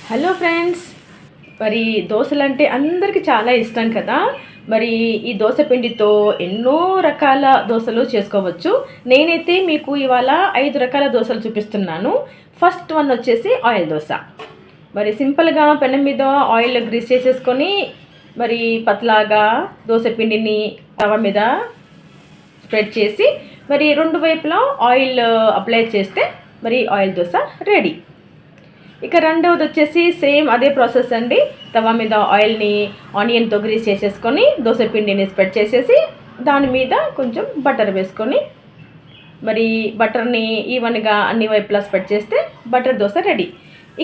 Hello friends, మరి దోశలంటే అందరికీ చాలా ఇష్టం కదా. మరి ఈ దోశ పిండితో ఎన్నో రకాల దోశలు చేసుకోవచ్చు. నేనైతే మీకు ఇవాళ 5 రకాల దోశలు చూపిస్తున్నాను. ఫస్ట్ వన్ వచ్చేసి ఆయిల్ దోశ. మరి సింపుల్గా పెనం మీద ఆయిల్ గ్రీస్ చేసేసుకొని మరి పతలాగా దోశ పిండిని తవ మీద స్ప్రెడ్ చేసి మరి రెండు వైపులా ఆయిల్ అప్లై చేస్తే మరి ఆయిల్ దోశ రెడీ. ఇక రెండవది వచ్చేసి సేమ్ అదే ప్రాసెస్ అండి. తవా మీద ఆయిల్ని ఆనియన్తో గ్రీస్ చేసేసుకొని దోశ పిండిని స్ప్రెడ్ చేసేసి దాని మీద కొంచెం బటర్ వేసుకొని మరి బటర్ని ఈవెన్గా అన్ని వైపులా స్ప్రెడ్ చేస్తే బటర్ దోశ రెడీ.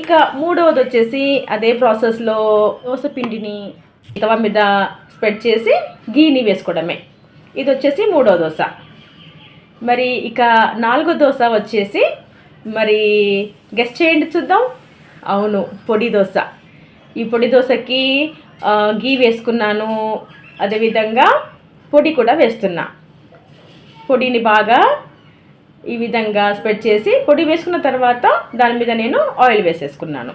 ఇక మూడవది వచ్చేసి అదే ప్రాసెస్లో దోశ పిండిని తవా మీద స్ప్రెడ్ చేసి గీని వేసుకోవడమే. ఇది వచ్చేసి మూడవ దోశ. మరి ఇక నాలుగో దోశ వచ్చేసి మరి గెస్ట్ చేయండి చూద్దాం. అవును, పొడి దోశ. ఈ పొడి దోశకి గీ వేసుకున్నాను, అదేవిధంగా పొడి కూడా వేస్తున్నా. పొడిని బాగా ఈ విధంగా స్ప్రెడ్ చేసి పొడి వేసుకున్న తర్వాత దాని మీద నేను ఆయిల్ వేసేసుకున్నాను.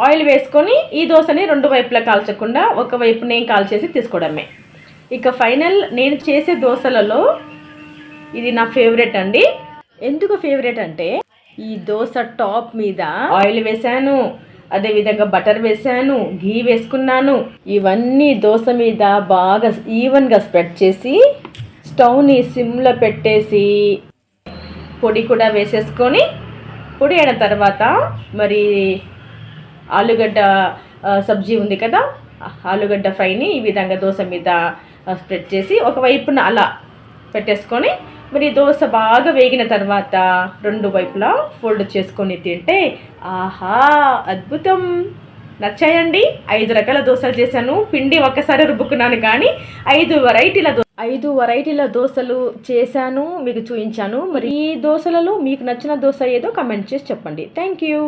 ఆయిల్ వేసుకొని ఈ దోశని రెండు వైపులా కాల్చకుండా ఒకవైపునే కాల్చేసి తీసుకోవడమే. ఇక ఫైనల్ నేను చేసే దోశలలో ఇది నా ఫేవరెట్ అండి. ఎందుకు ఫేవరెట్ అంటే ఈ దోశ టాప్ మీద ఆయిల్ వేసాను, అదేవిధంగా బటర్ వేసాను, గీ వేసుకున్నాను. ఇవన్నీ దోశ మీద బాగా ఈవెన్గా స్ప్రెడ్ చేసి స్టవ్ని సిమ్లో పెట్టేసి పొడి కూడా వేసేసుకొని పొడి అయిన తర్వాత మరి ఆలుగడ్డ సబ్జీ ఉంది కదా, ఆలుగడ్డ ఫ్రైని ఈ విధంగా దోశ మీద స్ప్రెడ్ చేసి ఒకవైపున అలా పెట్టేసుకొని మరి దోశ బాగా వేగిన తర్వాత రెండు వైపులా ఫోల్డ్ చేసుకొని తింటే ఆహా అద్భుతం. నచ్చాయండి. 5 రకాల దోశలు చేశాను. పిండి ఒక్కసారి రుబ్బుకున్నాను కానీ 5 వెరైటీల దోశలు చేశాను, మీకు చూపించాను. మరి ఈ దోశలలో మీకు నచ్చిన దోశ ఏదో కమెంట్ చేసి చెప్పండి. Thank you.